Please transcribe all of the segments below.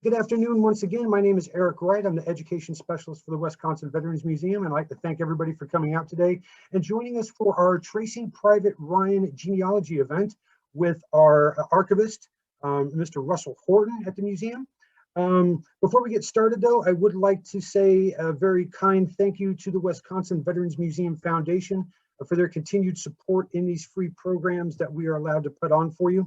Good afternoon once again. My name is Eric Wright. I'm the Education Specialist for the Wisconsin Veterans Museum, and I'd like to thank everybody for coming out today and joining us for our Tracing Private Ryan Genealogy event with our archivist, Mr. Russell Horton at the museum. Before we get started though, I would like to say a very kind thank you to the Wisconsin Veterans Museum Foundation for their continued support in these free programs that we are allowed to put on for you.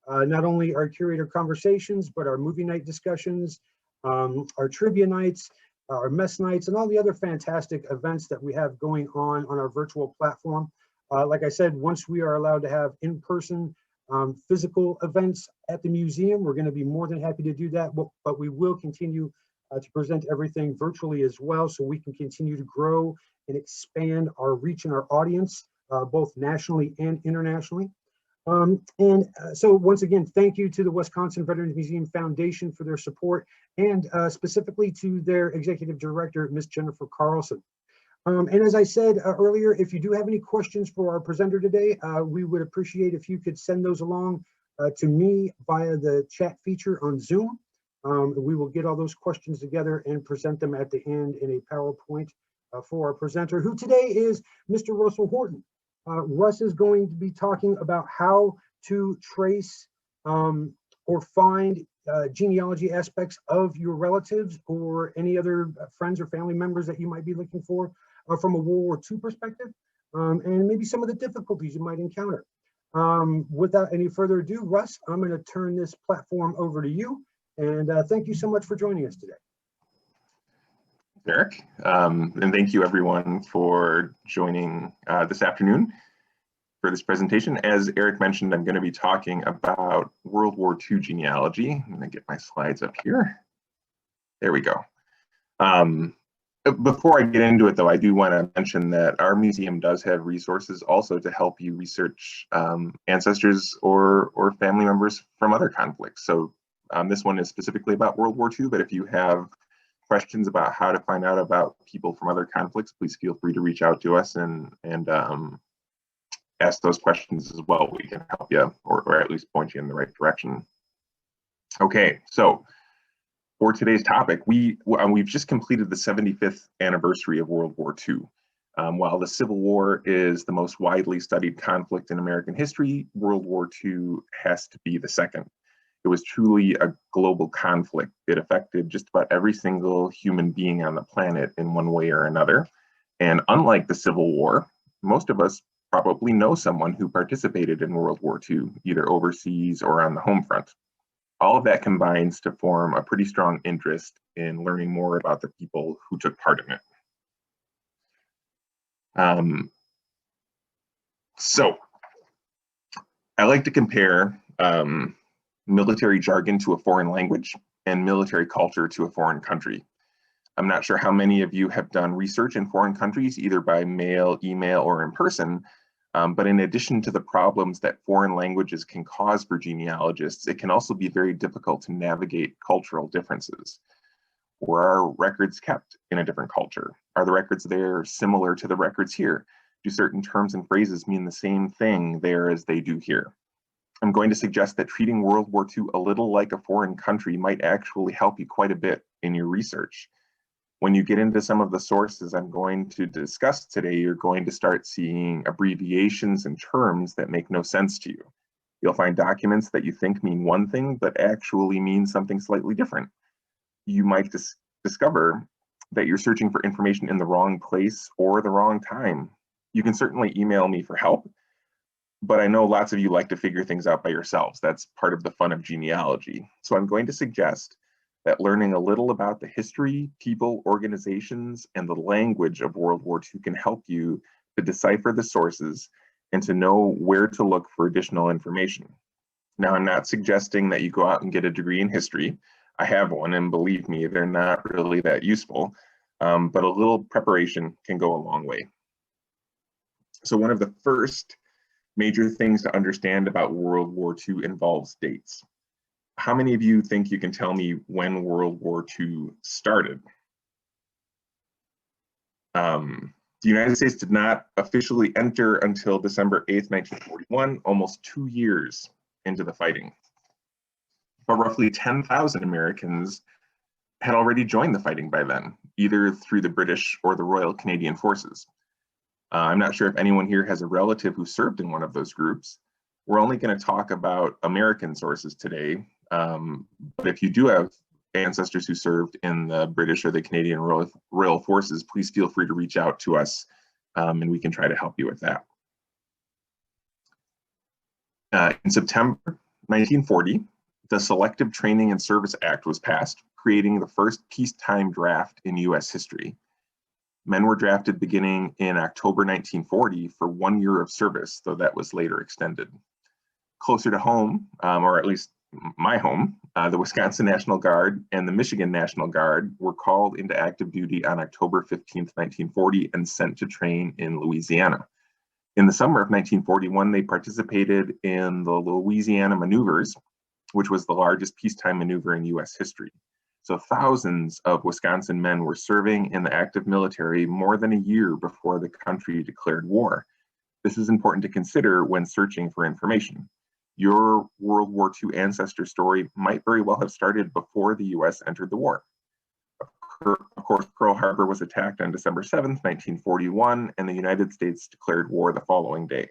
Not only our Curator Conversations, but our movie night discussions, our trivia nights, our mess nights, and all the other fantastic events that we have going on our virtual platform. Like I said, once we are allowed to have in-person physical events at the museum, we're going to be more than happy to do that, but we will continue to present everything virtually as well, so we can continue to grow and expand our reach and our audience, both nationally and internationally. So once again, thank you to the Wisconsin Veterans Museum Foundation for their support, and specifically to their executive director, Ms. Jennifer Carlson. And as I said earlier, if you do have any questions for our presenter today, we would appreciate if you could send those along to me via the chat feature on Zoom. We will get all those questions together and present them at the end in a PowerPoint for our presenter, who today is Mr. Russell Horton. Russ is going to be talking about how to trace or find genealogy aspects of your relatives or any other friends or family members that you might be looking for from a World War II perspective, and maybe some of the difficulties you might encounter. Without any further ado, Russ, I'm going to turn this platform over to you, and thank you so much for joining us today. Eric, and thank you everyone for joining this afternoon for this presentation. As Eric mentioned, I'm going to be talking about World War II genealogy. I'm going to get my slides up here. There we go. Before I get into it though, I do want to mention that our museum does have resources also to help you research ancestors or family members from other conflicts. So this one is specifically about World War II, but if you have questions about how to find out about people from other conflicts, please feel free to reach out to us and ask those questions as well. We can help you or at least point you in the right direction. Okay, so for today's topic, we've just completed the 75th anniversary of World War II. While the Civil War is the most widely studied conflict in American history, World War II has to be the second. It was truly a global conflict. It affected just about every single human being on the planet in one way or another. And unlike the Civil War, most of us probably know someone who participated in World War II, either overseas or on the home front. All of that combines to form a pretty strong interest in learning more about the people who took part in it. So I like to compare military jargon to a foreign language and military culture to a foreign country. I'm not sure how many of you have done research in foreign countries, either by mail, email, or in person, but in addition to the problems that foreign languages can cause for genealogists, it can also be very difficult to navigate cultural differences. Where are records kept in a different culture? Are the records there similar to the records here? Do certain terms and phrases mean the same thing there as they do here? I'm going to suggest that treating World War II a little like a foreign country might actually help you quite a bit in your research. When you get into some of the sources I'm going to discuss today, you're going to start seeing abbreviations and terms that make no sense to you. You'll find documents that you think mean one thing, but actually mean something slightly different. You might discover that you're searching for information in the wrong place or the wrong time. You can certainly email me for help, but I know lots of you like to figure things out by yourselves. That's part of the fun of genealogy. So I'm going to suggest that learning a little about the history, people, organizations, and the language of World War II can help you to decipher the sources and to know where to look for additional information. Now, I'm not suggesting that you go out and get a degree in history. I have one, and believe me, they're not really that useful, but a little preparation can go a long way. So one of the first major things to understand about World War II involves dates. How many of you think you can tell me when World War II started? The United States did not officially enter until December 8th, 1941, almost 2 years into the fighting. but roughly 10,000 Americans had already joined the fighting by then, either through the British or the Royal Canadian Forces. I'm not sure if anyone here has a relative who served in one of those groups. We're only going to talk about American sources today, but if you do have ancestors who served in the British or the Canadian Royal Forces, please feel free to reach out to us, and we can try to help you with that. In September 1940, the Selective Training and Service Act was passed, creating the first peacetime draft in US history. Men were drafted beginning in October 1940 for 1 year of service, though that was later extended. Closer to home, or at least my home, the Wisconsin National Guard and the Michigan National Guard were called into active duty on October 15, 1940 and sent to train in Louisiana. In the summer of 1941, they participated in the Louisiana Maneuvers, which was the largest peacetime maneuver in US history. So thousands of Wisconsin men were serving in the active military more than a year before the country declared war. This is important to consider when searching for information. Your World War II ancestor story might very well have started before the US entered the war. Of course, Pearl Harbor was attacked on December 7th, 1941, and the United States declared war the following day.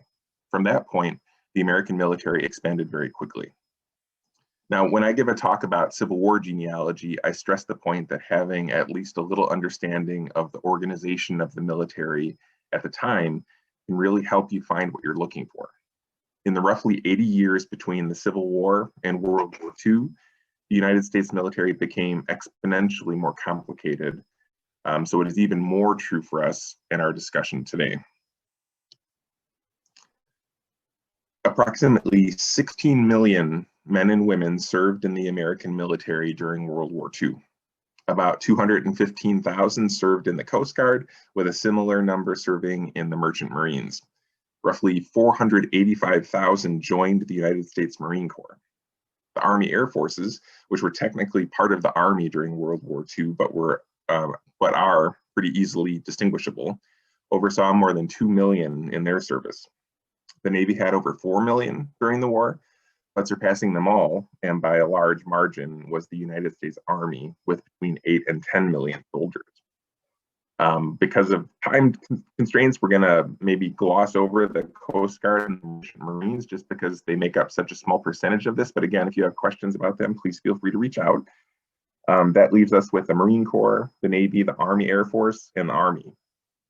From that point, the American military expanded very quickly. Now, when I give a talk about Civil War genealogy, I stress the point that having at least a little understanding of the organization of the military at the time can really help you find what you're looking for. In the roughly 80 years between the Civil War and World War II, the United States military became exponentially more complicated. So it is even more true for us in our discussion today. Approximately 16 million men and women served in the American military during World War II. About 215,000 served in the Coast Guard, with a similar number serving in the Merchant Marines. Roughly 485,000 joined the United States Marine Corps. The Army Air Forces, which were technically part of the Army during World War II, but are pretty easily distinguishable, oversaw more than 2 million in their service. The Navy had over 4 million during the war, but surpassing them all, and by a large margin, was the United States Army with between 8 and 10 million soldiers. Because of time constraints, we're going to maybe gloss over the Coast Guard and Marines just because they make up such a small percentage of this. But again, if you have questions about them, please feel free to reach out. That leaves us with the Marine Corps, the Navy, the Army Air Force, and the Army.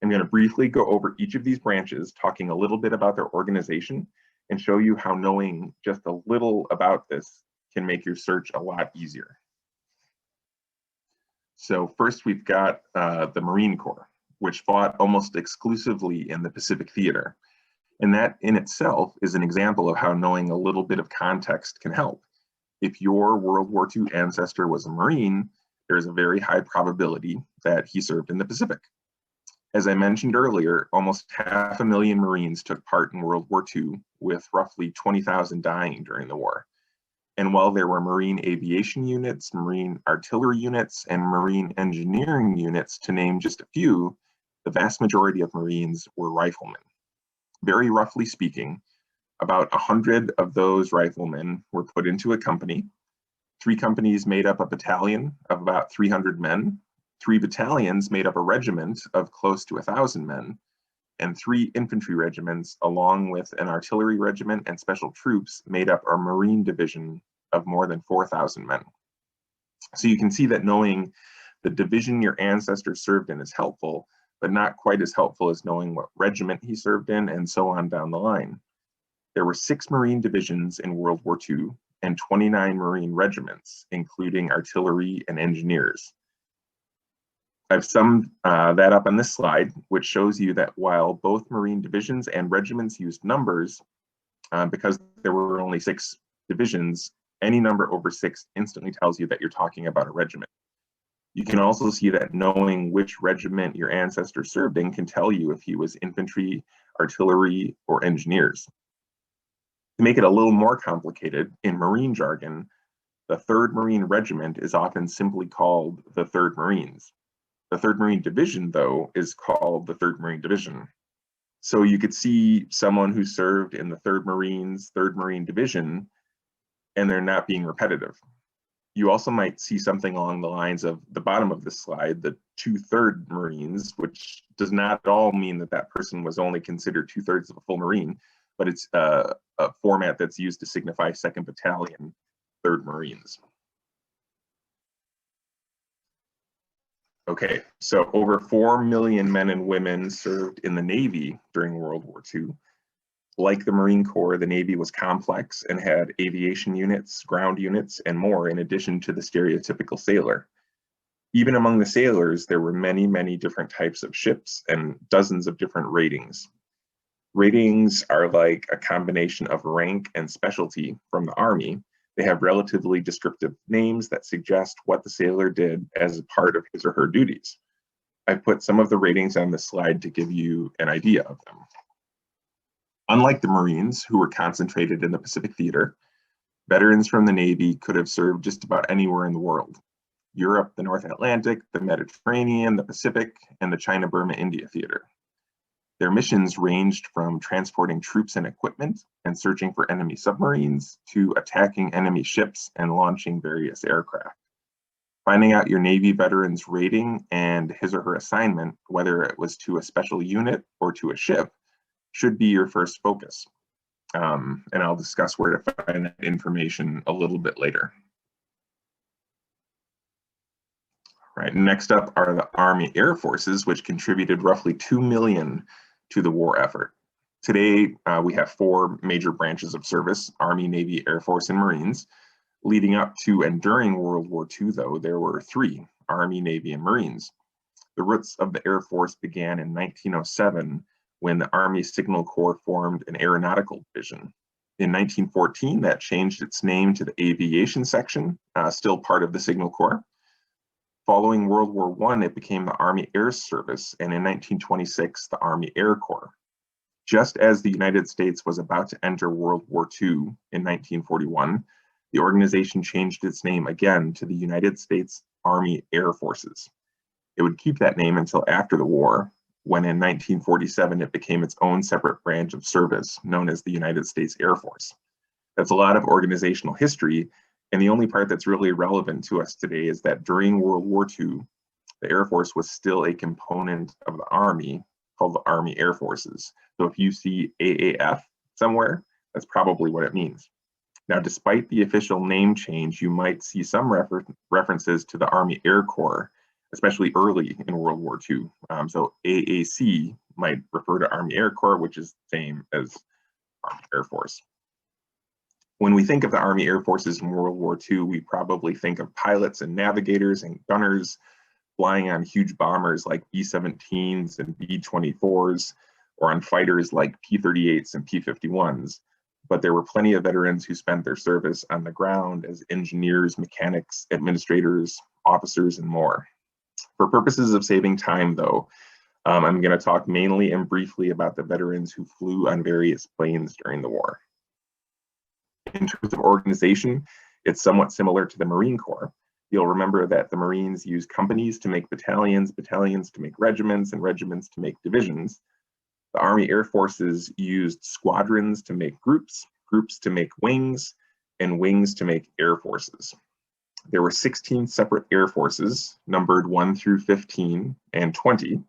I'm going to briefly go over each of these branches, talking a little bit about their organization and show you how knowing just a little about this can make your search a lot easier. So first we've got the Marine Corps, which fought almost exclusively in the Pacific Theater. And that in itself is an example of how knowing a little bit of context can help. If your World War II ancestor was a Marine, there's a very high probability that he served in the Pacific. As I mentioned earlier, almost 500,000 Marines took part in World War II, with roughly 20,000 dying during the war. And while there were Marine aviation units, Marine artillery units, and Marine engineering units, to name just a few, the vast majority of Marines were riflemen. Very roughly speaking, about 100 of those riflemen were put into a company. 3 companies made up a battalion of about 300 men. 3 battalions made up a regiment of close to 1,000 men, and 3 infantry regiments, along with an artillery regiment and special troops, made up a Marine division of more than 4,000 men. So you can see that knowing the division your ancestor served in is helpful, but not quite as helpful as knowing what regiment he served in, and so on down the line. There were 6 Marine divisions in World War II and 29 Marine regiments, including artillery and engineers. I've summed that up on this slide, which shows you that while both Marine divisions and regiments used numbers, because there were only 6 divisions, any number over 6 instantly tells you that you're talking about a regiment. You can also see that knowing which regiment your ancestor served in can tell you if he was infantry, artillery, or engineers. To make it a little more complicated, in Marine jargon, the 3rd Marine Regiment is often simply called the 3rd Marines. The 3rd Marine Division, though, is called the 3rd Marine Division. So you could see someone who served in the 3rd Marines, 3rd Marine Division, and they're not being repetitive. You also might see something along the lines of the bottom of this slide, the 2/3 Marines, which does not at all mean that that person was only considered 2/3 of a full Marine, but it's a format that's used to signify 2nd Battalion, 3rd Marines. Okay, so over 4 million men and women served in the Navy during World War II. Like the Marine Corps, the Navy was complex and had aviation units, ground units, and more in addition to the stereotypical sailor. Even among the sailors, there were many, many different types of ships and dozens of different ratings. Ratings are like a combination of rank and specialty from the Army. They have relatively descriptive names that suggest what the sailor did as a part of his or her duties. I've put some of the ratings on this slide to give you an idea of them. Unlike the Marines, who were concentrated in the Pacific Theater, veterans from the Navy could have served just about anywhere in the world: Europe, the North Atlantic, the Mediterranean, the Pacific, and the China-Burma-India Theater. Their missions ranged from transporting troops and equipment and searching for enemy submarines to attacking enemy ships and launching various aircraft. Finding out your Navy veteran's rating and his or her assignment, whether it was to a special unit or to a ship, should be your first focus. And I'll discuss where to find that information a little bit later. All right, next up are the Army Air Forces, which contributed roughly 2 million to the war effort. Today, we have 4 major branches of service: Army, Navy, Air Force, and Marines. Leading up to and during World War II, though, there were 3: Army, Navy, and Marines. The roots of the Air Force began in 1907 when the Army Signal Corps formed an aeronautical division. In 1914, that changed its name to the Aviation Section, still part of the Signal Corps. Following World War I, it became the Army Air Service, and in 1926, the Army Air Corps. Just as the United States was about to enter World War II in 1941, the organization changed its name again to the United States Army Air Forces. It would keep that name until after the war, when in 1947 it became its own separate branch of service, known as the United States Air Force. That's a lot of organizational history, and the only part that's really relevant to us today is that during World War II, the Air Force was still a component of the Army called the Army Air Forces. So if you see AAF somewhere, that's probably what it means. Now, despite the official name change, you might see some references to the Army Air Corps, especially early in World War II. So AAC might refer to Army Air Corps, which is the same as Army Air Force. When we think of the Army Air Forces in World War II, we probably think of pilots and navigators and gunners flying on huge bombers like B-17s and B-24s, or on fighters like P-38s and P-51s. But there were plenty of veterans who spent their service on the ground as engineers, mechanics, administrators, officers, and more. For purposes of saving time, though, I'm going to talk mainly and briefly about the veterans who flew on various planes during the war. In terms of organization, it's somewhat similar to the Marine Corps. You'll remember that the Marines use companies to make battalions, battalions to make regiments, and regiments to make divisions. The Army Air Forces used squadrons to make groups, groups to make wings, and wings to make air forces. There were 16 separate air forces, numbered 1 through 15 and 20.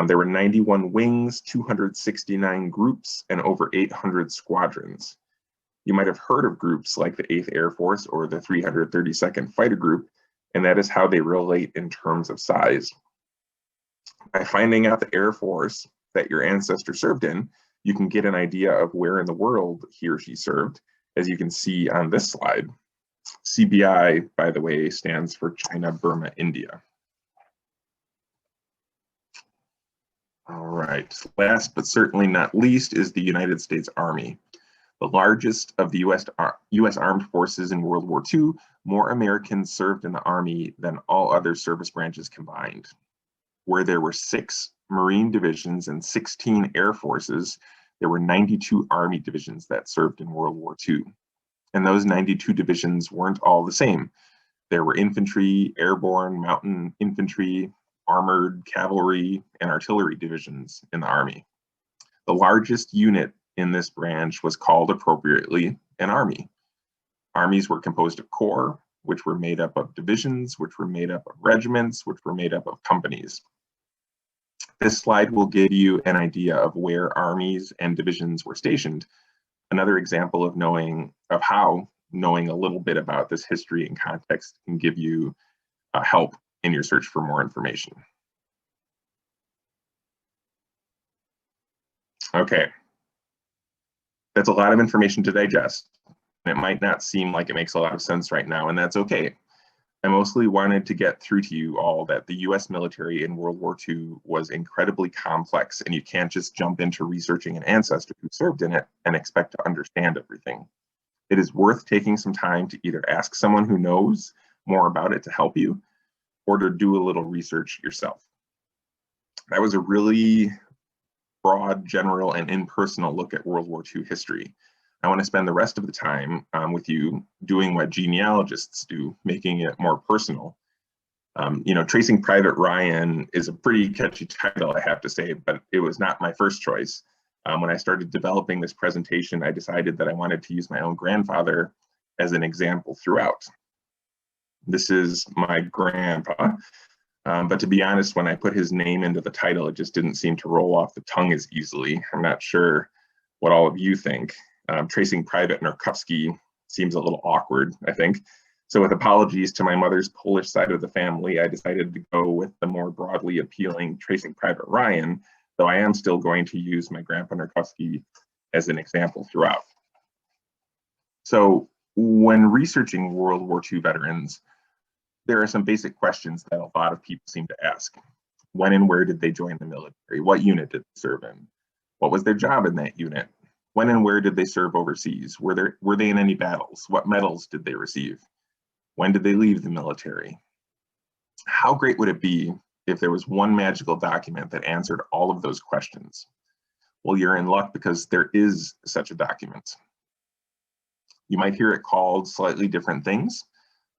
There were 91 wings, 269 groups, and over 800 squadrons. You might have heard of groups like the 8th Air Force or the 332nd Fighter Group, and that is how they relate in terms of size. By finding out the Air Force that your ancestor served in, you can get an idea of where in the world he or she served, as you can see on this slide. CBI, by the way, stands for China, Burma, India. All right, last but certainly not least is the United States Army. The largest of the US Armed Forces in World War II, more Americans served in the Army than all other service branches combined. Where there were 6 Marine divisions and 16 Air Forces, there were 92 Army divisions that served in World War II. And those 92 divisions weren't all the same. There were infantry, airborne, mountain infantry, armored, cavalry, and artillery divisions in the Army. The largest unit in this branch was called appropriately an army. Armies were composed of corps, which were made up of divisions, which were made up of regiments, which were made up of companies. This slide will give you an idea of where armies and divisions were stationed. Another example of how knowing a little bit about this history and context can give you help in your search for more information. Okay, that's a lot of information to digest. It might not seem like it makes a lot of sense right now, and that's okay. I mostly wanted to get through to you all that the US military in World War II was incredibly complex, and you can't just jump into researching an ancestor who served in it and expect to understand everything. It is worth taking some time to either ask someone who knows more about it to help you, or to do a little research yourself. That was a really broad, general, and impersonal look at World War II history. I want to spend the rest of the time with you doing what genealogists do, making it more personal. Tracing Private Ryan is a pretty catchy title, I have to say, but it was not my first choice. When I started developing this presentation, I decided that I wanted to use my own grandfather as an example throughout. This is my grandpa, but to be honest, when I put his name into the title, it just didn't seem to roll off the tongue as easily. I'm not sure what all of you think. Tracing Private Narkowski seems a little awkward, I think. So with apologies to my mother's Polish side of the family, I decided to go with the more broadly appealing Tracing Private Ryan, though I am still going to use my Grandpa Narkowski as an example throughout. So when researching World War II veterans, there are some basic questions that a lot of people seem to ask. When and where did they join the military? What unit did they serve in? What was their job in that unit? When and where did they serve overseas? Were they in any battles? What medals did they receive? When did they leave the military? How great would it be if there was one magical document that answered all of those questions? Well, you're in luck because there is such a document. You might hear it called slightly different things,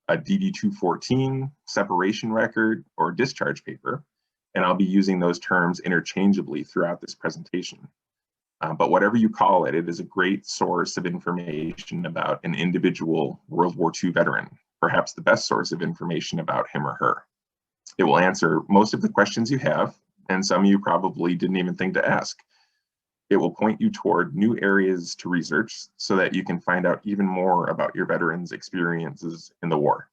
a DD-214, separation record, or discharge paper, and I'll be using those terms interchangeably throughout this presentation. But whatever you call it, it is a great source of information about an individual World War II veteran, perhaps the best source of information about him or her. It will answer most of the questions you have, and some you probably didn't even think to ask. It will point you toward new areas to research so that you can find out even more about your veterans' experiences in the war.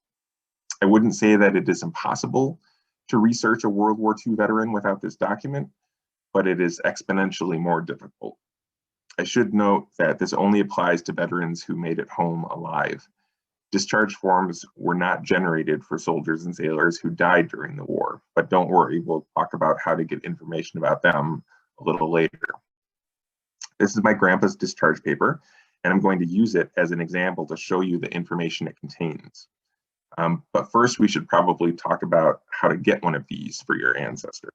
I wouldn't say that it is impossible to research a World War II veteran without this document, but it is exponentially more difficult. I should note that this only applies to veterans who made it home alive. Discharge forms were not generated for soldiers and sailors who died during the war, but don't worry, we'll talk about how to get information about them a little later. This is my grandpa's discharge paper, and I'm going to use it as an example to show you the information it contains. But first, we should probably talk about how to get one of these for your ancestor.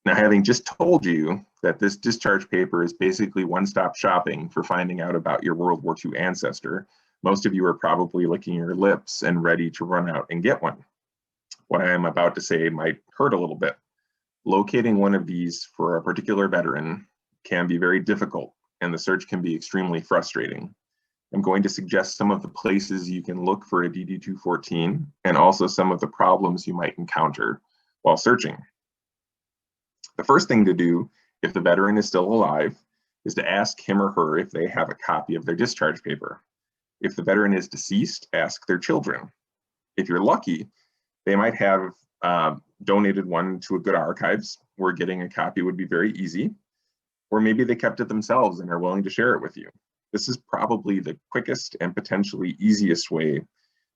Now, having just told you that this discharge paper is basically one-stop shopping for finding out about your World War II ancestor, most of you are probably licking your lips and ready to run out and get one. What I am about to say might hurt a little bit. Locating one of these for a particular veteran can be very difficult, and the search can be extremely frustrating. I'm going to suggest some of the places you can look for a DD-214 and also some of the problems you might encounter while searching. The first thing to do, if the veteran is still alive, is to ask him or her if they have a copy of their discharge paper. If the veteran is deceased, ask their children. If you're lucky, they might have donated one to a good archives where getting a copy would be very easy, or maybe they kept it themselves and are willing to share it with you. This is probably the quickest and potentially easiest way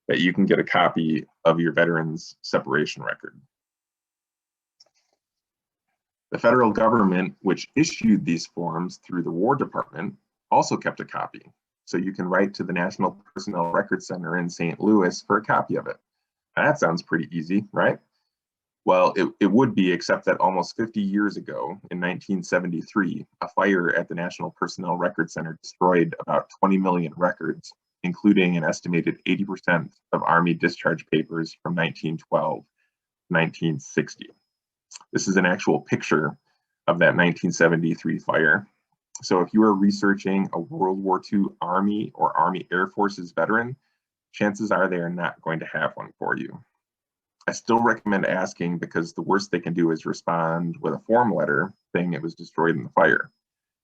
that you can get a copy of your veteran's separation record. The federal government, which issued these forms through the War Department, also kept a copy. So you can write to the National Personnel Records Center in St. Louis for a copy of it. That sounds pretty easy, right? Well, it would be, except that almost 50 years ago, in 1973, a fire at the National Personnel Records Center destroyed about 20 million records, including an estimated 80% of Army discharge papers from 1912 to 1960. This is an actual picture of that 1973 fire. So if you are researching a World War II Army or Army Air Forces veteran, chances are they are not going to have one for you. I still recommend asking because the worst they can do is respond with a form letter saying it was destroyed in the fire.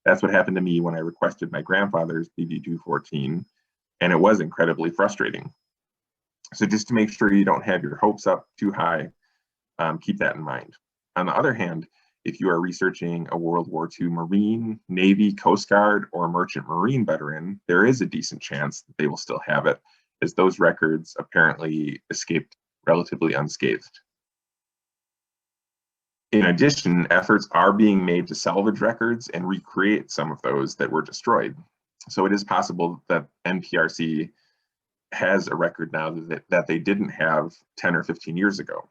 That's what happened to me when I requested my grandfather's DD-214, and it was incredibly frustrating. So just to make sure you don't have your hopes up too high, keep that in mind. On the other hand, if you are researching a World War II Marine, Navy, Coast Guard, or Merchant Marine veteran, there is a decent chance that they will still have it, as those records apparently escaped relatively unscathed. In addition, efforts are being made to salvage records and recreate some of those that were destroyed. So it is possible that NPRC has a record now that they didn't have 10 or 15 years ago.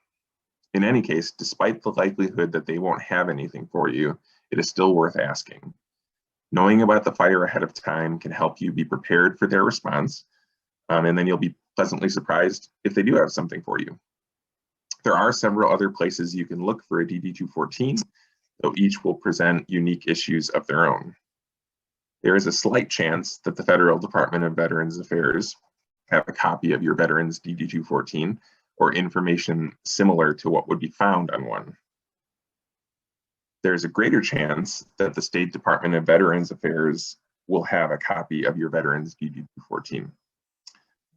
In any case, despite the likelihood that they won't have anything for you, it is still worth asking. Knowing about the fire ahead of time can help you be prepared for their response, and then you'll be pleasantly surprised if they do have something for you. There are several other places you can look for a DD-214, though each will present unique issues of their own. There is a slight chance that the Federal Department of Veterans Affairs have a copy of your veteran's DD-214 or information similar to what would be found on one. There's a greater chance that the State Department of Veterans Affairs will have a copy of your veteran's DD-214.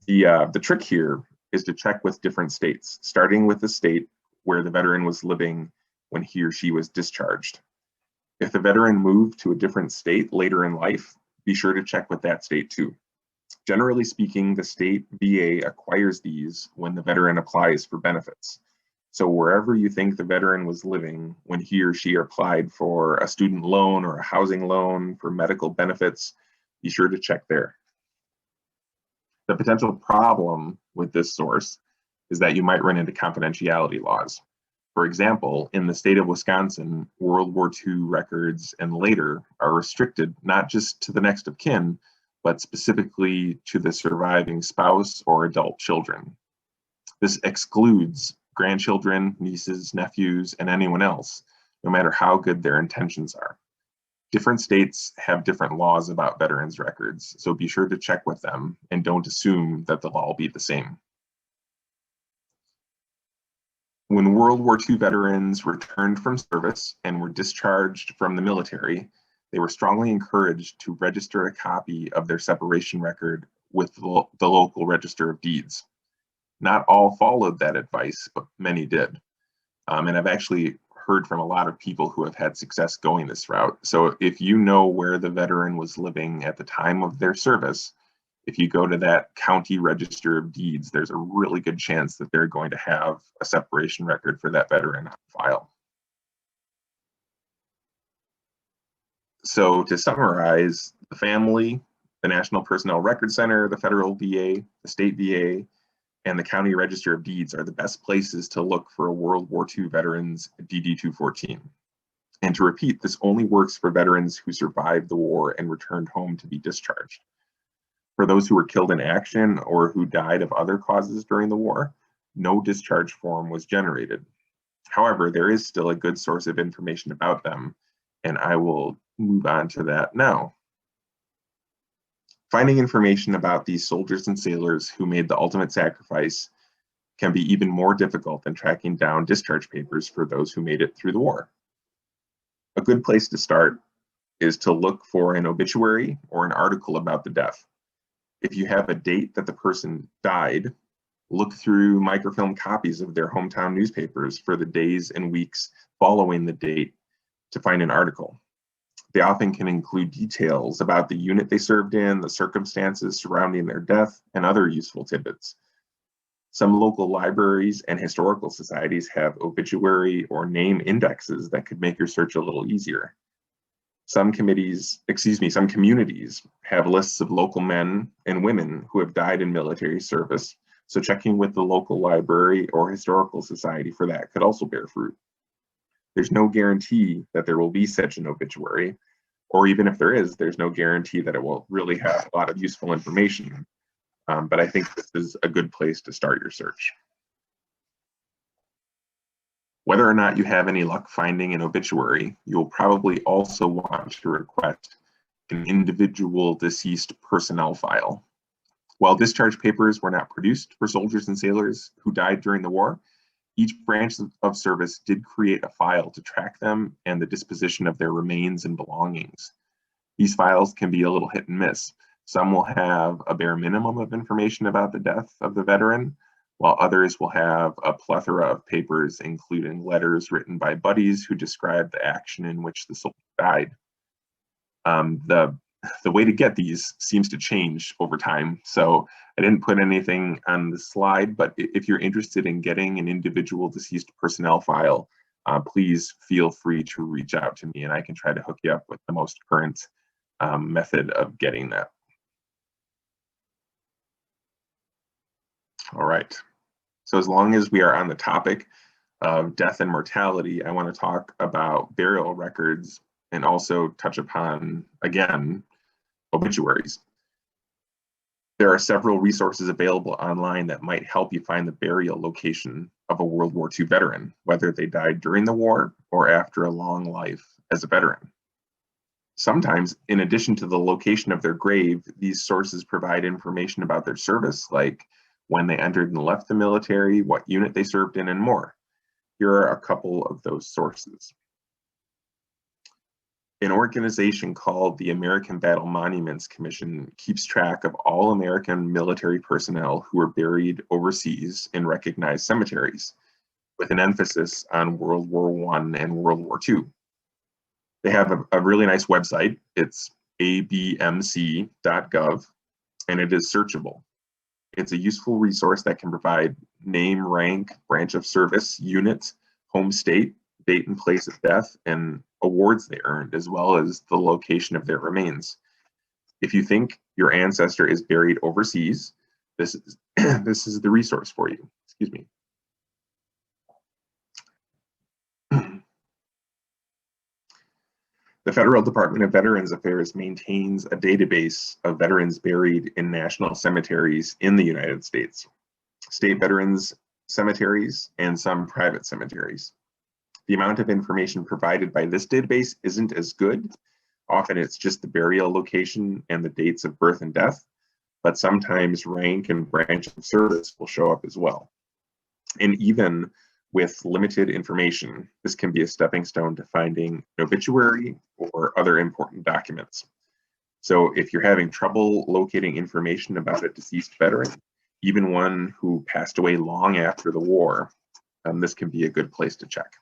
The trick here is to check with different states, starting with the state where the veteran was living when he or she was discharged. If the veteran moved to a different state later in life, be sure to check with that state too. Generally speaking, the state VA acquires these when the veteran applies for benefits. So wherever you think the veteran was living when he or she applied for a student loan or a housing loan for medical benefits, be sure to check there. The potential problem with this source is that you might run into confidentiality laws. For example, in the state of Wisconsin, World War II records and later are restricted not just to the next of kin, but specifically to the surviving spouse or adult children. This excludes grandchildren, nieces, nephews, and anyone else, no matter how good their intentions are. Different states have different laws about veterans records, so be sure to check with them and don't assume that they'll all be the same. When World War II veterans returned from service and were discharged from the military, they were strongly encouraged to register a copy of their separation record with the local Register of Deeds. Not all followed that advice, but many did. And I've actually heard from a lot of people who have had success going this route. So if you know where the veteran was living at the time of their service, if you go to that county Register of Deeds, there's a really good chance that they're going to have a separation record for that veteran on file. So to summarize, the family, the National Personnel Record Center, the federal VA, the state VA, and the County Register of Deeds are the best places to look for a World War II veteran's DD-214. And to repeat, this only works for veterans who survived the war and returned home to be discharged. For those who were killed in action or who died of other causes during the war, no discharge form was generated. However, there is still a good source of information about them, and I will move on to that now. Finding information about these soldiers and sailors who made the ultimate sacrifice can be even more difficult than tracking down discharge papers for those who made it through the war. A good place to start is to look for an obituary or an article about the death. If you have a date that the person died, look through microfilm copies of their hometown newspapers for the days and weeks following the date to find an article. They often can include details about the unit they served in, the circumstances surrounding their death, and other useful tidbits. Some local libraries and historical societies have obituary or name indexes that could make your search a little easier. Some communities have lists of local men and women who have died in military service, so checking with the local library or historical society for that could also bear fruit. There's no guarantee that there will be such an obituary, or even if there is, there's no guarantee that it will really have a lot of useful information. But I think this is a good place to start your search. Whether or not you have any luck finding an obituary, you'll probably also want to request an individual deceased personnel file. While discharge papers were not produced for soldiers and sailors who died during the war, each branch of service did create a file to track them and the disposition of their remains and belongings. These files can be a little hit and miss. Some will have a bare minimum of information about the death of the veteran, while others will have a plethora of papers, including letters written by buddies who describe the action in which the soldier died. The way to get these seems to change over time. So I didn't put anything on the slide, but if you're interested in getting an individual deceased personnel file, please feel free to reach out to me and I can try to hook you up with the most current method of getting that. All right. So as long as we are on the topic of death and mortality, I want to talk about burial records and also touch upon, again, obituaries. There are several resources available online that might help you find the burial location of a World War II veteran, whether they died during the war or after a long life as a veteran. Sometimes, in addition to the location of their grave, these sources provide information about their service, like when they entered and left the military, what unit they served in, and more. Here are a couple of those sources. An organization called the American Battle Monuments Commission keeps track of all American military personnel who were buried overseas in recognized cemeteries, with an emphasis on World War I and World War II. They have a really nice website. It's abmc.gov, and it is searchable. It's a useful resource that can provide name, rank, branch of service, unit, home state, date and place of death, and awards they earned, as well as the location of their remains. If you think your ancestor is buried overseas, this is the resource for you. Excuse me. The Federal Department of Veterans Affairs maintains a database of veterans buried in national cemeteries in the United States, state veterans cemeteries, and some private cemeteries. The amount of information provided by this database isn't as good. Often it's just the burial location and the dates of birth and death, but sometimes rank and branch of service will show up as well. And even with limited information, this can be a stepping stone to finding an obituary or other important documents. So if you're having trouble locating information about a deceased veteran, even one who passed away long after the war, this can be a good place to check.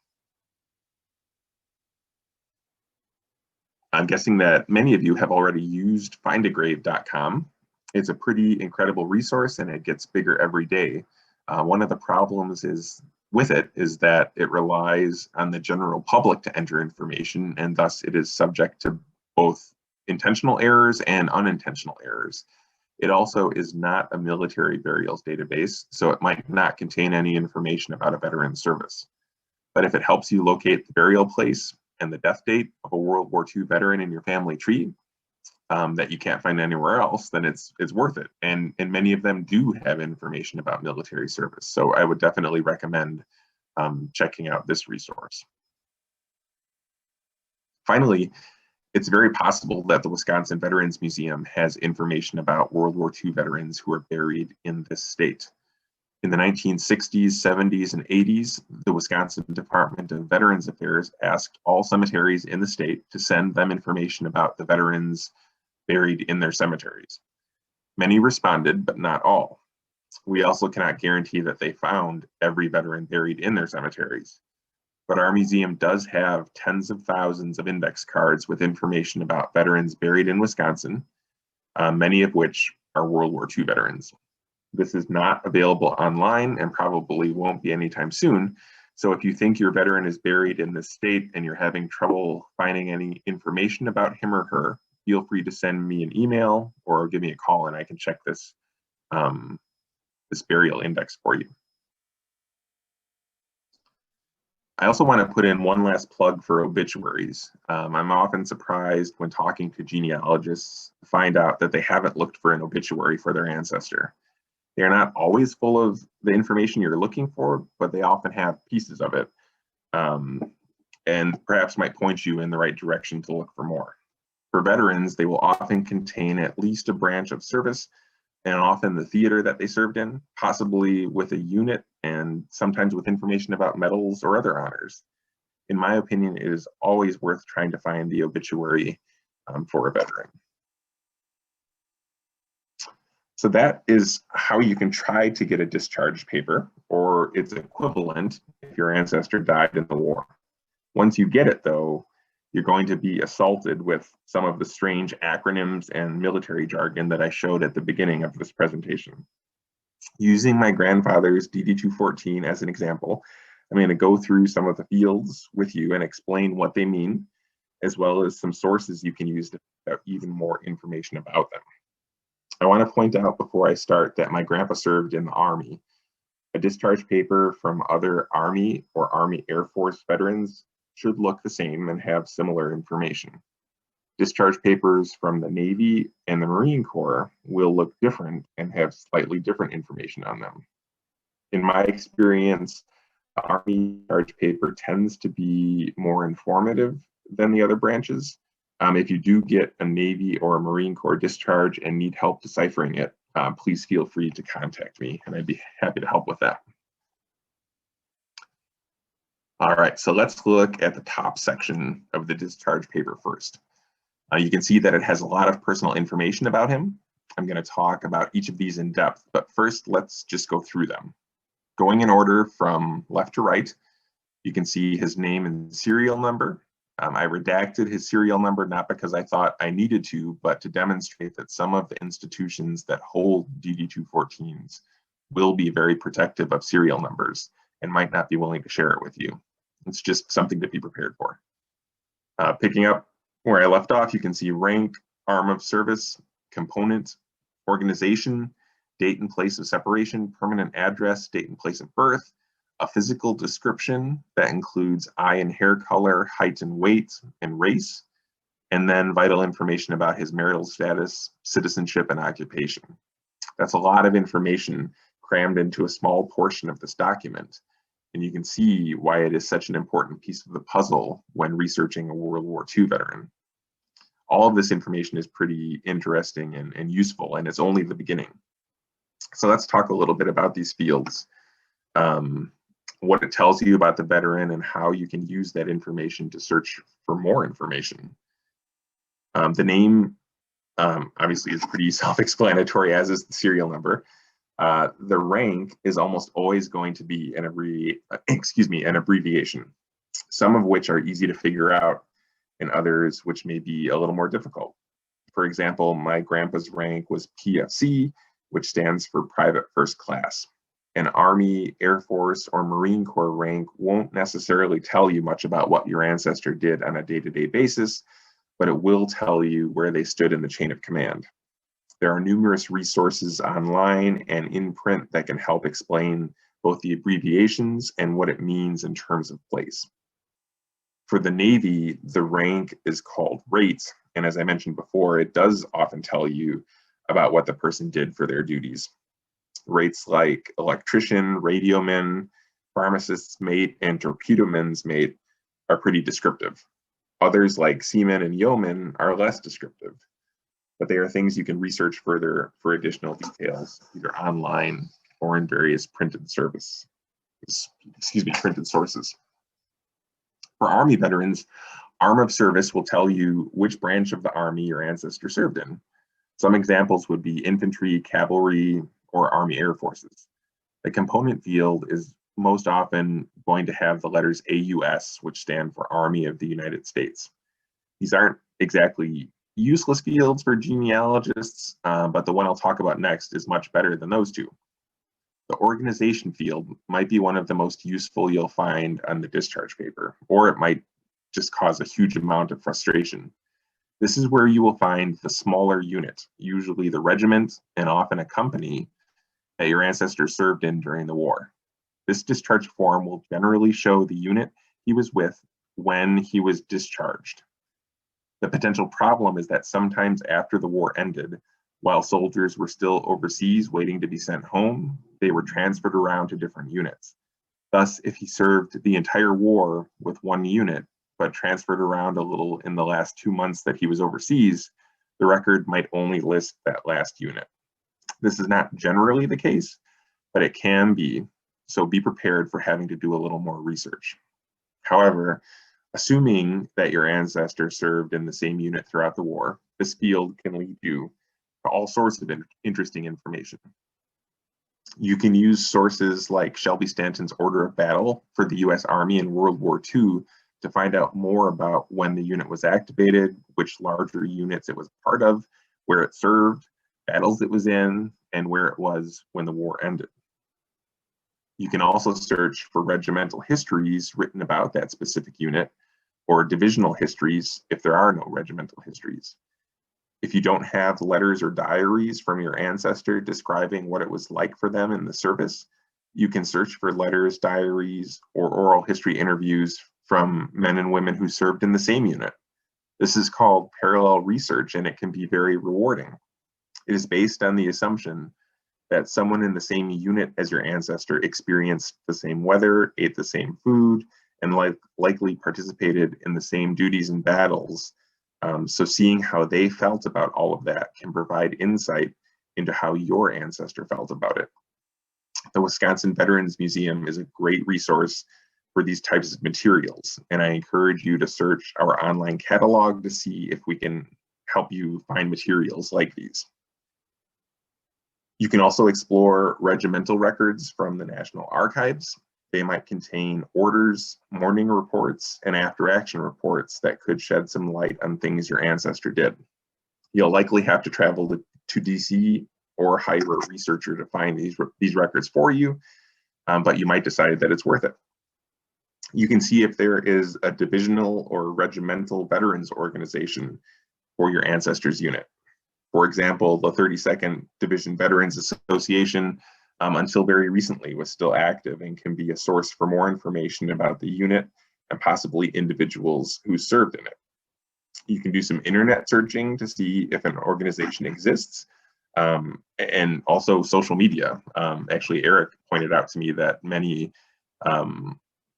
I'm guessing that many of you have already used findagrave.com. It's a pretty incredible resource and it gets bigger every day. One of the problems with it is that it relies on the general public to enter information, and thus it is subject to both intentional errors and unintentional errors. It also is not a military burials database, so it might not contain any information about a veteran's service. But if it helps you locate the burial place and the death date of a World War II veteran in your family tree that you can't find anywhere else, then it's worth it. And many of them do have information about military service. So I would definitely recommend checking out this resource. Finally, it's very possible that the Wisconsin Veterans Museum has information about World War II veterans who are buried in this state. In the 1960s, 70s, and 80s, the Wisconsin Department of Veterans Affairs asked all cemeteries in the state to send them information about the veterans buried in their cemeteries. Many responded, but not all. We also cannot guarantee that they found every veteran buried in their cemeteries. But our museum does have tens of thousands of index cards with information about veterans buried in Wisconsin, many of which are World War II veterans. This is not available online and probably won't be anytime soon. So if you think your veteran is buried in this state and you're having trouble finding any information about him or her, feel free to send me an email or give me a call and I can check this, this burial index for you. I also want to put in one last plug for obituaries. I'm often surprised when talking to genealogists to find out that they haven't looked for an obituary for their ancestor. They're not always full of the information you're looking for, but they often have pieces of it and perhaps might point you in the right direction to look for more. For veterans, they will often contain at least a branch of service and often the theater that they served in, possibly with a unit and sometimes with information about medals or other honors. In my opinion, it is always worth trying to find the obituary for a veteran. So that is how you can try to get a discharge paper or its equivalent if your ancestor died in the war. Once you get it though, you're going to be assaulted with some of the strange acronyms and military jargon that I showed at the beginning of this presentation. Using my grandfather's DD-214 as an example, I'm going to go through some of the fields with you and explain what they mean, as well as some sources you can use to find out even more information about them. I want to point out before I start that my grandpa served in the Army. A discharge paper from other Army or Army Air Force veterans should look the same and have similar information. Discharge papers from the Navy and the Marine Corps will look different and have slightly different information on them. In my experience, the Army discharge paper tends to be more informative than the other branches. If you do get a Navy or a Marine Corps discharge and need help deciphering it, please feel free to contact me and I'd be happy to help with that. All right, so let's look at the top section of the discharge paper first. You can see that it has a lot of personal information about him. I'm going to talk about each of these in depth, but first let's just go through them. Going in order from left to right, you can see his name and serial number. I redacted his serial number not because I thought I needed to, but to demonstrate that some of the institutions that hold DD-214s will be very protective of serial numbers and might not be willing to share it with you. It's just something to be prepared for. Picking up where I left off, you can see rank, arm of service, component, organization, date and place of separation, permanent address, date and place of birth, a physical description that includes eye and hair color, height and weight, and race, and then vital information about his marital status, citizenship, and occupation. That's a lot of information crammed into a small portion of this document. And you can see why it is such an important piece of the puzzle when researching a World War II veteran. All of this information is pretty interesting and useful, and it's only the beginning. So let's talk a little bit about these fields, what it tells you about the veteran and how you can use that information to search for more information. The name obviously is pretty self-explanatory, as is the serial number. The rank is almost always going to be an abbreviation, some of which are easy to figure out and others which may be a little more difficult. For example, my grandpa's rank was PFC, which stands for Private First Class. An Army, Air Force, or Marine Corps rank won't necessarily tell you much about what your ancestor did on a day-to-day basis, but it will tell you where they stood in the chain of command. There are numerous resources online and in print that can help explain both the abbreviations and what it means in terms of place. For the Navy, the rank is called rate, and as I mentioned before, it does often tell you about what the person did for their duties. Rates like electrician, radioman, pharmacist's mate, and torpedoman's mate are pretty descriptive. Others like seaman and yeoman are less descriptive, but they are things you can research further for additional details, either online or in various printed sources. For Army veterans, arm of service will tell you which branch of the Army your ancestor served in. Some examples would be infantry, cavalry, or Army Air Forces. The component field is most often going to have the letters AUS, which stand for Army of the United States. These aren't exactly useless fields for genealogists, but the one I'll talk about next is much better than those two. The organization field might be one of the most useful you'll find on the discharge paper, or it might just cause a huge amount of frustration. This is where you will find the smaller unit, usually the regiment and often a company that your ancestor served in during the war. This discharge form will generally show the unit he was with when he was discharged. The potential problem is that sometimes after the war ended, while soldiers were still overseas waiting to be sent home, they were transferred around to different units. Thus, if he served the entire war with one unit, but transferred around a little in the last 2 months that he was overseas, the record might only list that last unit. This is not generally the case, but it can be, so be prepared for having to do a little more research. However, assuming that your ancestor served in the same unit throughout the war, this field can lead you to all sorts of interesting information. You can use sources like Shelby Stanton's Order of Battle for the US Army in World War II to find out more about when the unit was activated, which larger units it was part of, where it served, battles it was in, and where it was when the war ended. You can also search for regimental histories written about that specific unit, or divisional histories if there are no regimental histories. If you don't have letters or diaries from your ancestor describing what it was like for them in the service, you can search for letters, diaries, or oral history interviews from men and women who served in the same unit. This is called parallel research, and it can be very rewarding. It is based on the assumption that someone in the same unit as your ancestor experienced the same weather, ate the same food, and likely participated in the same duties and battles. So seeing how they felt about all of that can provide insight into how your ancestor felt about it. The Wisconsin Veterans Museum is a great resource for these types of materials, and I encourage you to search our online catalog to see if we can help you find materials like these. You can also explore regimental records from the National Archives. They might contain orders, morning reports, and after-action reports that could shed some light on things your ancestor did. You'll likely have to travel to DC or hire a researcher to find these records for you, but you might decide that it's worth it. You can see if there is a divisional or regimental veterans organization for your ancestor's unit. For example, the 32nd Division Veterans Association, until very recently, was still active and can be a source for more information about the unit and possibly individuals who served in it. You can do some internet searching to see if an organization exists, and also social media. Actually, Eric pointed out to me that many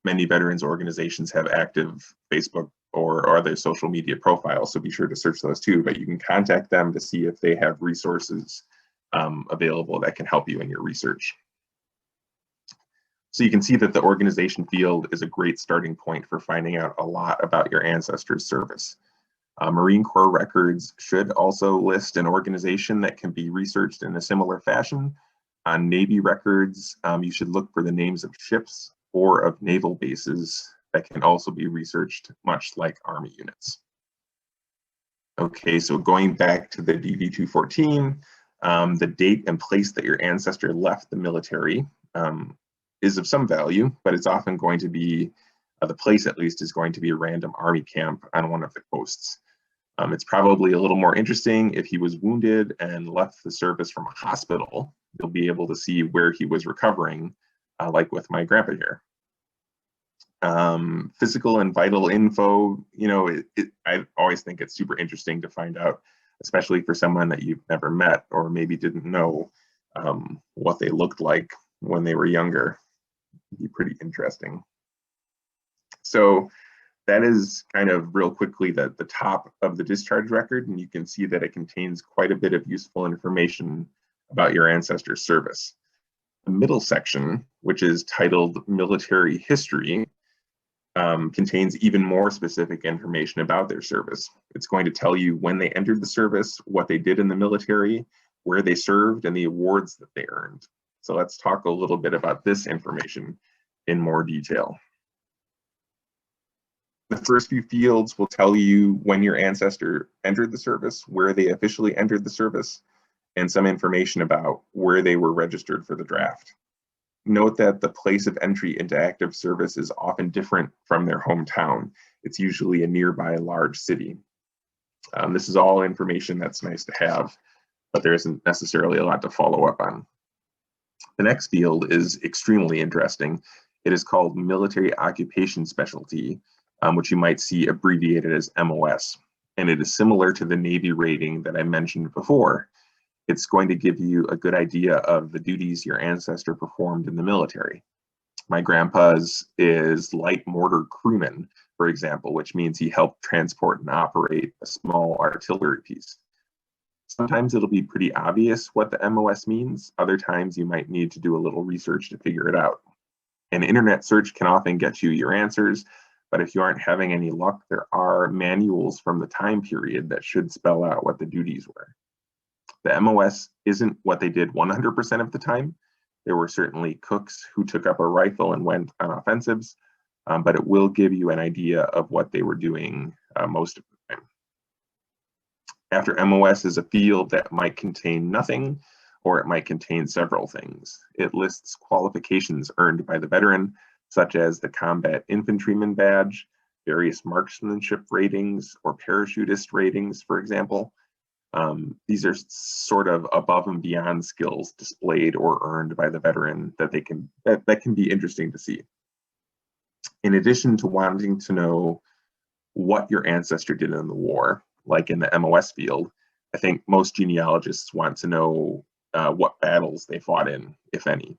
veterans organizations have active Facebook or other social media profiles, so be sure to search those too, but you can contact them to see if they have resources available that can help you in your research. So you can see that the organization field is a great starting point for finding out a lot about your ancestor's service. Marine Corps records should also list an organization that can be researched in a similar fashion. On Navy records, you should look for the names of ships or of naval bases that can also be researched, much like Army units. Okay, so going back to the DD-214, the date and place that your ancestor left the military is of some value, but it's often going to be, the place at least, is going to be a random Army camp on one of the coasts. It's probably a little more interesting if he was wounded and left the service from a hospital. You'll be able to see where he was recovering, like with my grandpa here. Physical and vital info, you know, I always think it's super interesting to find out, especially for someone that you've never met or maybe didn't know what they looked like when they were younger. It'd be pretty interesting. So that is kind of real quickly the top of the discharge record, and you can see that it contains quite a bit of useful information about your ancestor's service. The middle section, which is titled Military History, contains even more specific information about their service. It's going to tell you when they entered the service, what they did in the military, where they served, and the awards that they earned. So let's talk a little bit about this information in more detail. The first few fields will tell you when your ancestor entered the service, where they officially entered the service, and some information about where they were registered for the draft. Note that the place of entry into active service is often different from their hometown. It's usually a nearby large city. This is all information that's nice to have, but there isn't necessarily a lot to follow up on. The next field is extremely interesting. It is called Military Occupation Specialty, which you might see abbreviated as MOS, and it is similar to the Navy rating that I mentioned before. It's going to give you a good idea of the duties your ancestor performed in the military. My grandpa's is light mortar crewman, for example, which means he helped transport and operate a small artillery piece. Sometimes it'll be pretty obvious what the MOS means. Other times you might need to do a little research to figure it out. An internet search can often get you your answers, but if you aren't having any luck, there are manuals from the time period that should spell out what the duties were. The MOS isn't what they did 100% of the time. There were certainly cooks who took up a rifle and went on offensives, but it will give you an idea of what they were doing most of the time. After MOS is a field that might contain nothing, or it might contain several things. It lists qualifications earned by the veteran, such as the Combat Infantryman Badge, various marksmanship ratings, or parachutist ratings, for example. These are sort of above and beyond skills displayed or earned by the veteran that can be interesting to see. In addition to wanting to know what your ancestor did in the war, like in the MOS field, I think most genealogists want to know what battles they fought in, if any.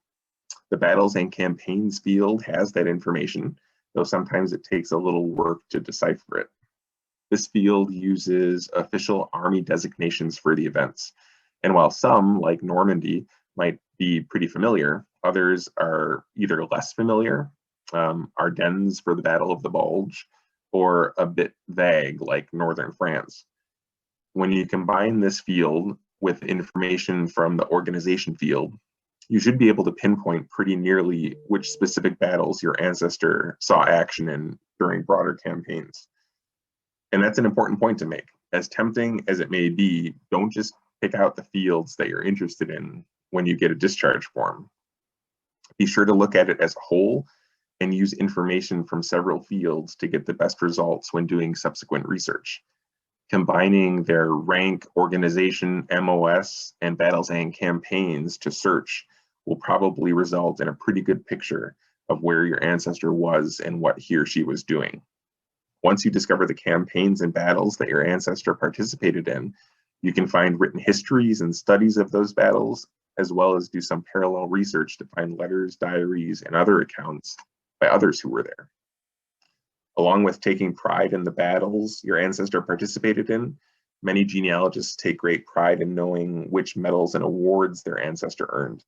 The battles and campaigns field has that information, though sometimes it takes a little work to decipher it. This field uses official Army designations for the events, and while some, like Normandy, might be pretty familiar, others are either less familiar, Ardennes for the Battle of the Bulge, or a bit vague, like Northern France. When you combine this field with information from the organization field, you should be able to pinpoint pretty nearly which specific battles your ancestor saw action in during broader campaigns. And that's an important point to make. As tempting as it may be, don't just pick out the fields that you're interested in when you get a discharge form. Be sure to look at it as a whole and use information from several fields to get the best results when doing subsequent research. Combining their rank, organization, MOS, and battles and campaigns to search will probably result in a pretty good picture of where your ancestor was and what he or she was doing. Once you discover the campaigns and battles that your ancestor participated in, you can find written histories and studies of those battles, as well as do some parallel research to find letters, diaries, and other accounts by others who were there. Along with taking pride in the battles your ancestor participated in, many genealogists take great pride in knowing which medals and awards their ancestor earned.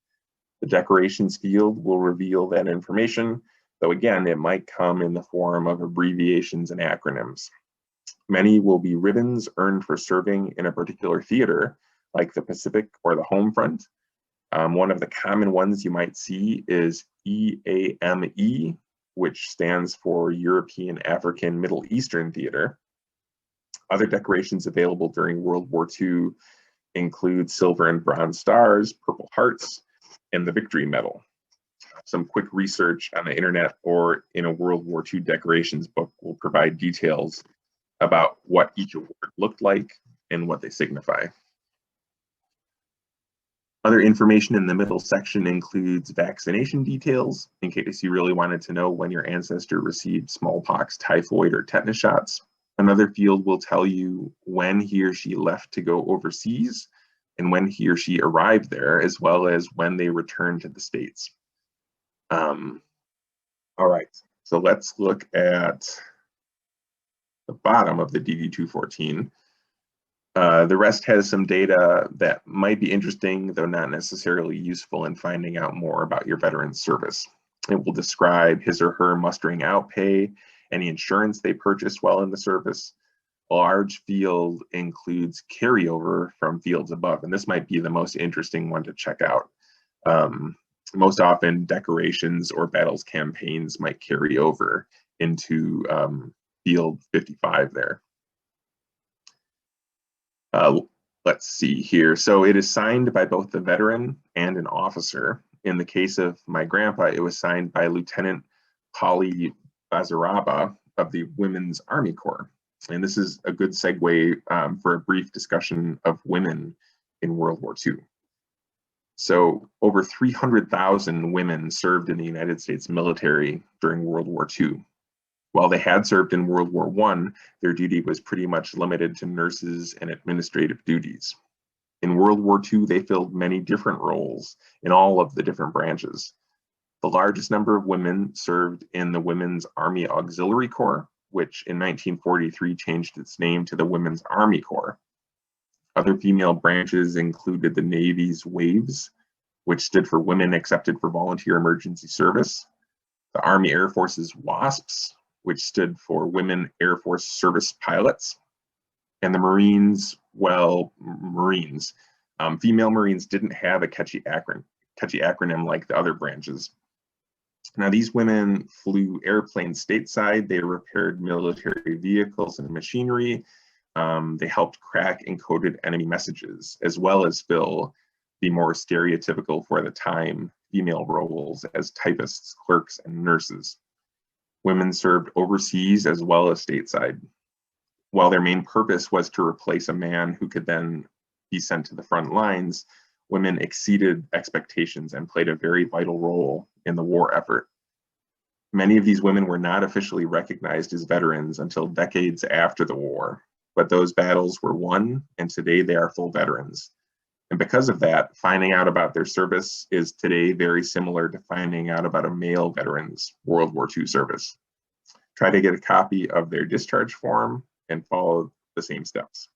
The decorations field will reveal that information, though again, it might come in the form of abbreviations and acronyms. Many will be ribbons earned for serving in a particular theater, like the Pacific or the Home Front. One of the common ones you might see is EAME, which stands for European, African, Middle Eastern Theater. Other decorations available during World War II include silver and bronze stars, Purple Hearts, and the Victory Medal. Some quick research on the internet or in a World War II decorations book will provide details about what each award looked like and what they signify. Other information in the middle section includes vaccination details, in case you really wanted to know when your ancestor received smallpox, typhoid, or tetanus shots. Another field will tell you when he or she left to go overseas and when he or she arrived there, as well as when they returned to the States. All right, so let's look at the bottom of the DD-214. The rest has some data that might be interesting, though not necessarily useful in finding out more about your veteran's service. It will describe his or her mustering out pay, any insurance they purchased while in the service. A large field includes carryover from fields above, and this might be the most interesting one to check out. Most often, decorations or battles campaigns might carry over into field 55 there. Let's see here. So it is signed by both the veteran and an officer. In the case of my grandpa, it was signed by Lieutenant Polly Bazaraba of the Women's Army Corps. And this is a good segue for a brief discussion of women in World War II. So over 300,000 women served in the United States military during World War II. While they had served in World War I, their duty was pretty much limited to nurses and administrative duties. In World War II, they filled many different roles in all of the different branches. The largest number of women served in the Women's Army Auxiliary Corps, which in 1943 changed its name to the Women's Army Corps. Other female branches included the Navy's WAVES, which stood for Women Accepted for Volunteer Emergency Service, the Army Air Force's WASPs, which stood for Women Air Force Service Pilots, and the Marines, well, Marines. Female Marines didn't have a catchy acronym like the other branches. Now, these women flew airplanes stateside, they repaired military vehicles and machinery, they helped crack encoded enemy messages, as well as fill the more stereotypical for the time female roles as typists, clerks, and nurses. Women served overseas as well as stateside. While their main purpose was to replace a man who could then be sent to the front lines, women exceeded expectations and played a very vital role in the war effort. Many of these women were not officially recognized as veterans until decades after the war, but those battles were won, and today they are full veterans. And because of that, finding out about their service is today very similar to finding out about a male veteran's World War II service. Try to get a copy of their discharge form and follow the same steps.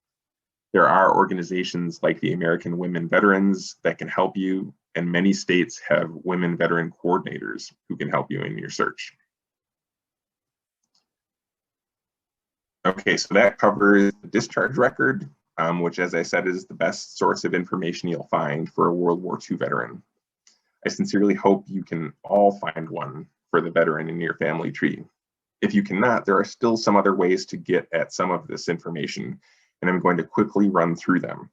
There are organizations like the American Women Veterans that can help you, and many states have women veteran coordinators who can help you in your search. Okay, so that covers the discharge record, which, as I said, is the best source of information you'll find for a World War II veteran. I sincerely hope you can all find one for the veteran in your family tree. If you cannot, there are still some other ways to get at some of this information, and I'm going to quickly run through them.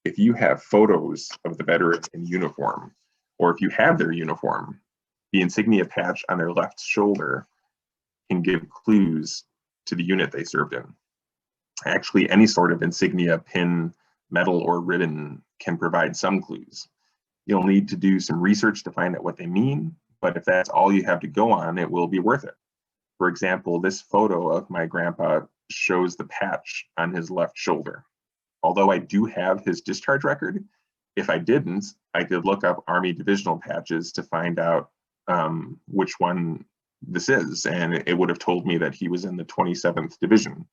If you have photos of the veteran in uniform, or if you have their uniform, the insignia patch on their left shoulder can give clues to the unit they served in. Actually, any sort of insignia, pin, medal, or ribbon can provide some clues. You'll need to do some research to find out what they mean, but if that's all you have to go on, it will be worth it. For example, this photo of my grandpa shows the patch on his left shoulder. Although I do have his discharge record, if I didn't, I could look up Army divisional patches to find out which one this is, and it would have told me that he was in the 27th Division.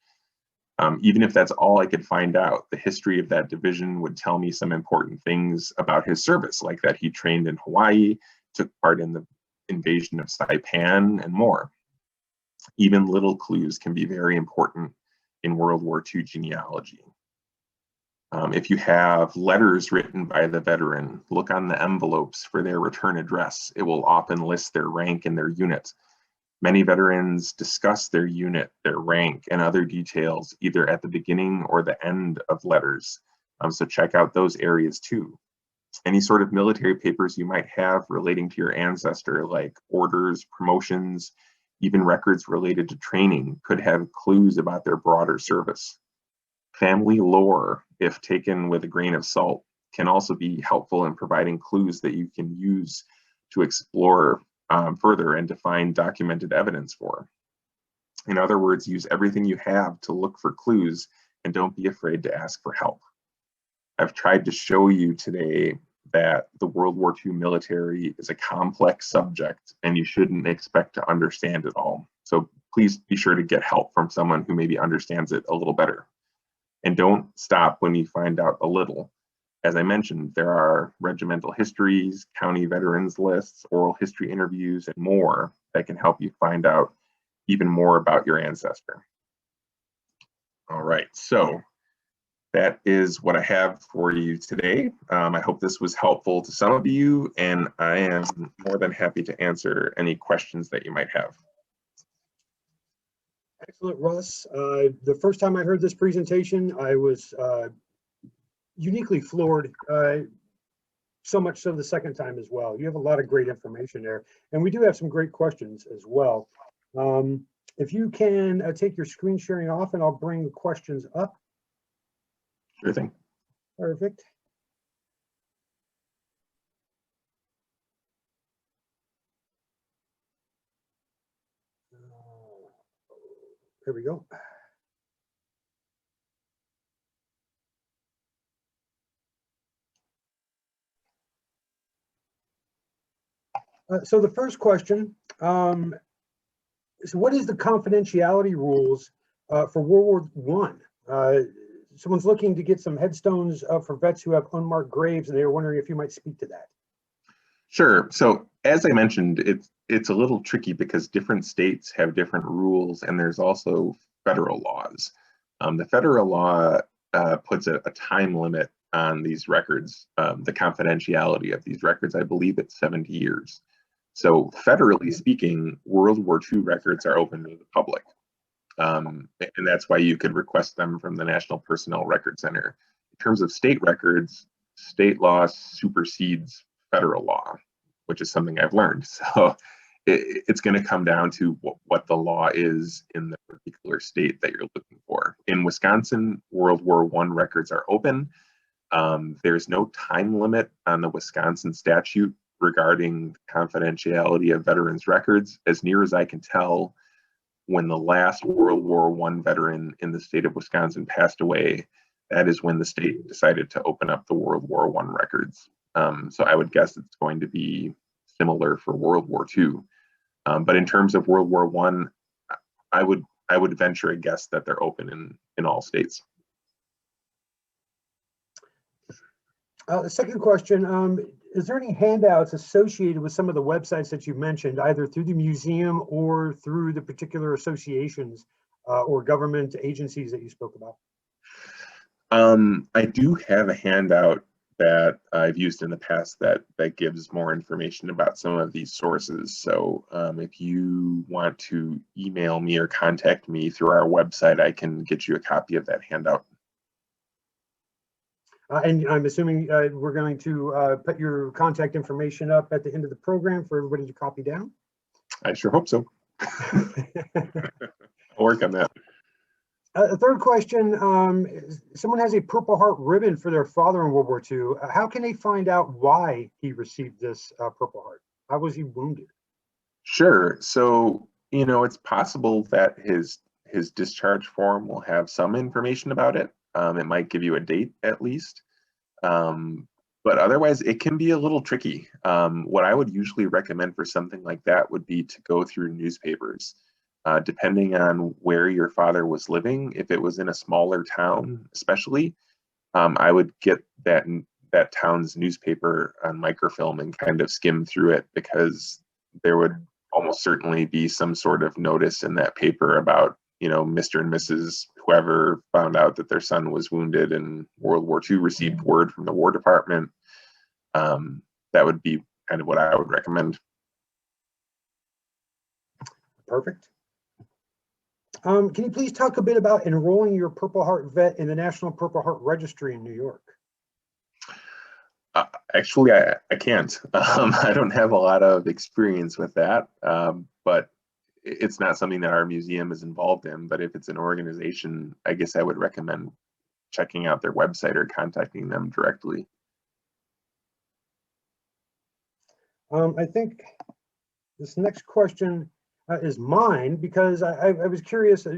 Even if that's all I could find out, the history of that division would tell me some important things about his service, like that he trained in Hawaii, took part in the invasion of Saipan, and more. Even little clues can be very important in World War II genealogy. If you have letters written by the veteran, look on the envelopes for their return address. It will often list their rank and their unit. Many veterans discuss their unit, their rank, and other details either at the beginning or the end of letters. So check out those areas too. Any sort of military papers you might have relating to your ancestor, like orders, promotions, even records related to training, could have clues about their broader service. Family lore, if taken with a grain of salt, can also be helpful in providing clues that you can use to explore further and to find documented evidence for. In other words, use everything you have to look for clues and don't be afraid to ask for help. I've tried to show you today that the World War II military is a complex subject and you shouldn't expect to understand it all. So please be sure to get help from someone who maybe understands it a little better. And don't stop when you find out a little. As I mentioned, there are regimental histories, county veterans lists, oral history interviews, and more that can help you find out even more about your ancestor. All right, so that is what I have for you today. I hope this was helpful to some of you, and I am more than happy to answer any questions that you might have. Excellent, Russ. The first time I heard this presentation, I was uniquely floored, so much so the second time as well. You have a lot of great information there, and we do have some great questions as well. If you can take your screen sharing off, and I'll bring the questions up. Sure thing. Perfect. There we go. So the first question So what is the confidentiality rules for World War I? Someone's looking to get some headstones for vets who have unmarked graves, and they were wondering if you might speak to that. Sure. So as I mentioned, it's a little tricky because different states have different rules, and there's also federal laws. The federal law puts a time limit on these records, the confidentiality of these records. I believe it's 70 years. So federally speaking, World War II records are open to the public. And that's why you could request them from the National Personnel Record Center. In terms of state records, state law supersedes federal law, which is something I've learned. So it's going to come down to what the law is in the particular state that you're looking for. In Wisconsin, World War I records are open. There's no time limit on the Wisconsin statute regarding confidentiality of veterans' records. As near as I can tell, when the last World War I veteran in the state of Wisconsin passed away, that is when the state decided to open up the World War I records. So I would guess it's going to be similar for World War II. But in terms of World War I would venture a guess that they're open in all states. The second question, is there any handouts associated with some of the websites that you mentioned, either through the museum or through the particular associations or government agencies that you spoke about? I do have a handout that I've used in the past that gives more information about some of these sources. So if you want to email me or contact me through our website, I can get you a copy of that handout. And I'm assuming we're going to put your contact information up at the end of the program for everybody to copy down? I sure hope so. I'll work on that. A third question, someone has a Purple Heart ribbon for their father in World War II. How can they find out why he received this Purple Heart? How was he wounded? Sure. So, it's possible that his discharge form will have some information about it. It might give you a date at least. But otherwise, it can be a little tricky. What I would usually recommend for something like that would be to go through newspapers. Depending on where your father was living, if it was in a smaller town especially, I would get that town's newspaper on microfilm and kind of skim through it, because there would almost certainly be some sort of notice in that paper about, Mr. and Mrs. whoever found out that their son was wounded in World War II, received word from the War Department. That would be kind of what I would recommend. Perfect. Can you please talk a bit about enrolling your Purple Heart vet in the National Purple Heart Registry in New York? Actually, I can't. I don't have a lot of experience with that, but it's not something that our museum is involved in. But if it's an organization, I guess I would recommend checking out their website or contacting them directly. I think this next question is mine, because I was curious,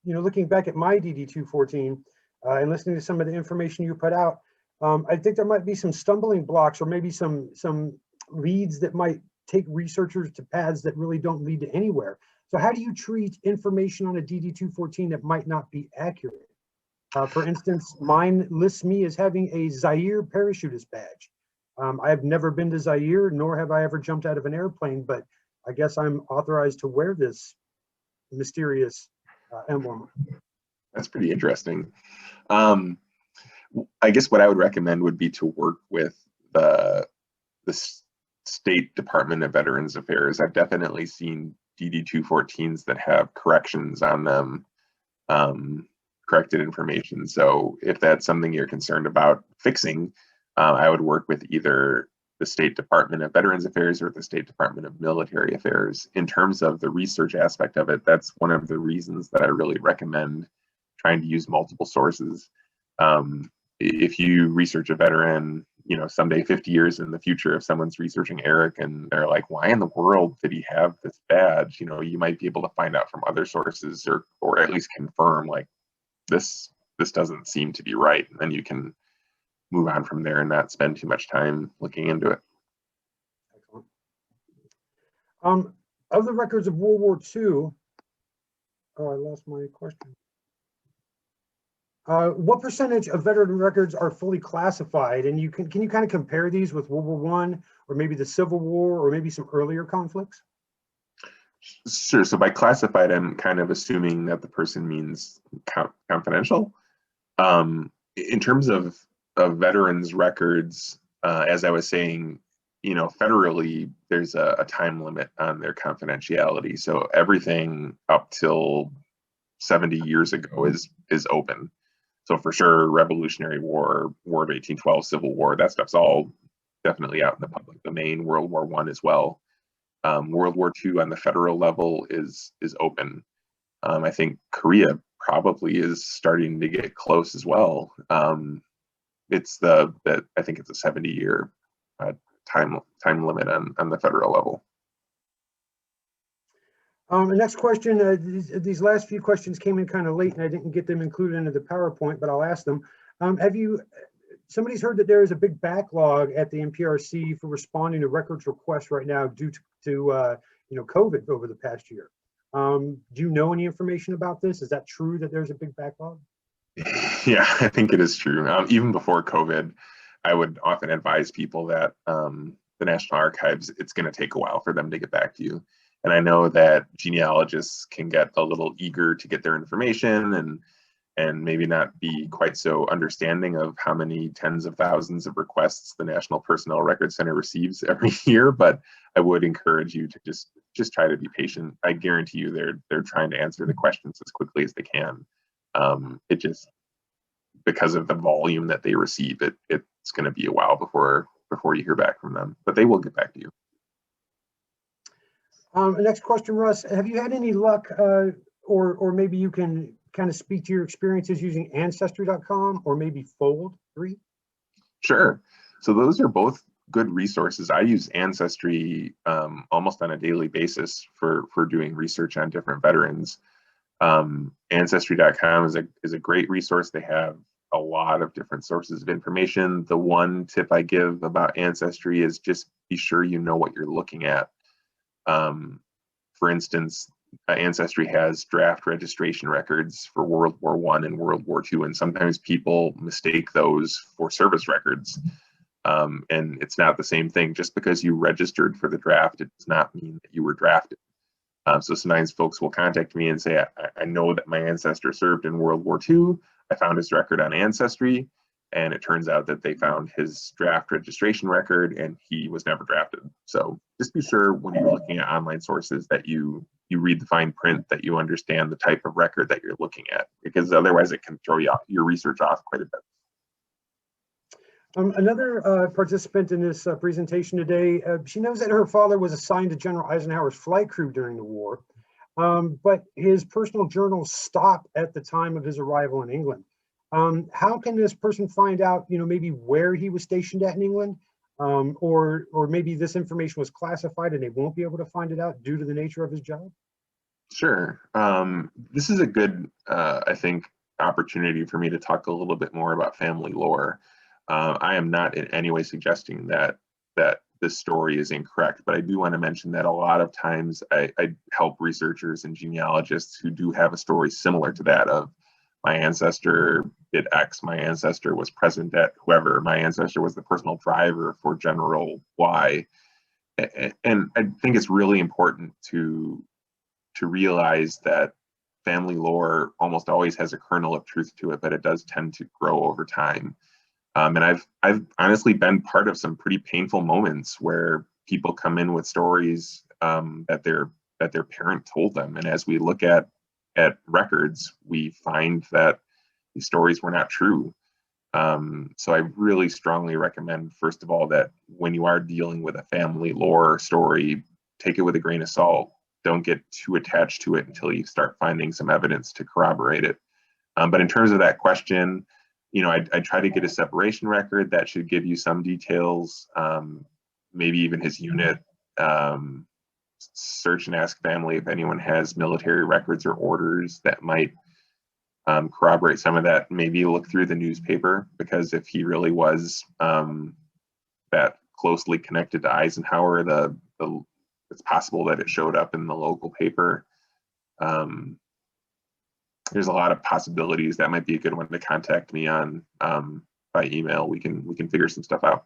looking back at my DD-214 and listening to some of the information you put out, I think there might be some stumbling blocks or maybe some leads that might take researchers to paths that really don't lead to anywhere. So how do you treat information on a DD-214 that might not be accurate? For instance, mine lists me as having a Zaire parachutist badge. I have never been to Zaire, nor have I ever jumped out of an airplane, but I guess I'm authorized to wear this mysterious emblem. That's pretty interesting. I guess what I would recommend would be to work with the State Department of Veterans Affairs. I've definitely seen DD-214s that have corrections on them, corrected information. So if that's something you're concerned about fixing, I would work with either the State Department of Veterans Affairs or the State Department of Military Affairs. In terms of the research aspect of it, that's one of the reasons that I really recommend trying to use multiple sources. If you research a veteran, someday 50 years in the future, if someone's researching Eric and they're like, why in the world did he have this badge? You might be able to find out from other sources or at least confirm, like, this doesn't seem to be right. And then you can move on from there and not spend too much time looking into it. Excellent. Of the records of World War II, Oh, I lost my question. What percentage of veteran records are fully classified? And can you kind of compare these with World War I, or maybe the Civil War, or maybe some earlier conflicts? Sure. So by classified, I'm kind of assuming that the person means confidential. In terms of veterans records, as I was saying, federally, there's a time limit on their confidentiality. So everything up till 70 years ago is open. So for sure, Revolutionary War, War of 1812, Civil War, that stuff's all definitely out in the public domain. World War I as well. World War II on the federal level is open. I think Korea probably is starting to get close as well. I think it's a 70-year time limit on the federal level. The next question, these last few questions came in kind of late and I didn't get them included into the PowerPoint, but I'll ask them. Somebody's heard that there is a big backlog at the NPRC for responding to records requests right now due to COVID over the past year. Do you know any information about this? Is that true that there's a big backlog? Yeah, I think it is true. Even before COVID, I would often advise people that the National Archives, it's going to take a while for them to get back to you. And I know that genealogists can get a little eager to get their information and maybe not be quite so understanding of how many tens of thousands of requests the National Personnel Records Center receives every year. But I would encourage you to just try to be patient. I guarantee you they're trying to answer the questions as quickly as they can. It just, because of the volume that they receive, it's going to be a while before you hear back from them, but they will get back to you. Next question, Russ. Have you had any luck, or maybe you can kind of speak to your experiences using ancestry.com or maybe Fold3? Sure. So those are both good resources. I use Ancestry almost on a daily basis for doing research on different veterans. Ancestry.com is a great resource. They have a lot of different sources of information. The one tip I give about Ancestry is just be sure you know what you're looking at. For instance, Ancestry has draft registration records for World War I and World War II, and sometimes people mistake those for service records. And it's not the same thing. Just because you registered for the draft, it does not mean that you were drafted. So sometimes folks will contact me and say, I know that my ancestor served in World War II. I found his record on Ancestry, and it turns out that they found his draft registration record and he was never drafted. So just be sure when you're looking at online sources that you read the fine print, that you understand the type of record that you're looking at, because otherwise it can throw your research off quite a bit. Another participant in this presentation today, she knows that her father was assigned to General Eisenhower's flight crew during the war, but his personal journals stop at the time of his arrival in England. How can this person find out, maybe where he was stationed at in England, or maybe this information was classified and they won't be able to find it out due to the nature of his job? Sure. This is a good, I think, opportunity for me to talk a little bit more about family lore. I am not in any way suggesting that this story is incorrect, but I do want to mention that a lot of times I help researchers and genealogists who do have a story similar to that of my ancestor did X, my ancestor was present at whoever, my ancestor was the personal driver for General Y. And I think it's really important to realize that family lore almost always has a kernel of truth to it, but it does tend to grow over time. And I've honestly been part of some pretty painful moments where people come in with stories that their parent told them, and as we look at records, we find that these stories were not true. So I really strongly recommend, first of all, that when you are dealing with a family lore story, take it with a grain of salt. Don't get too attached to it until you start finding some evidence to corroborate it. But in terms of that question, I try to get a separation record that should give you some details, maybe even his unit. Search and ask family if anyone has military records or orders that might corroborate some of that. Maybe look through the newspaper, because if he really was that closely connected to Eisenhower, it's possible that it showed up in the local paper. there's a lot of possibilities. That might be a good one to contact me on by email. We can figure some stuff out.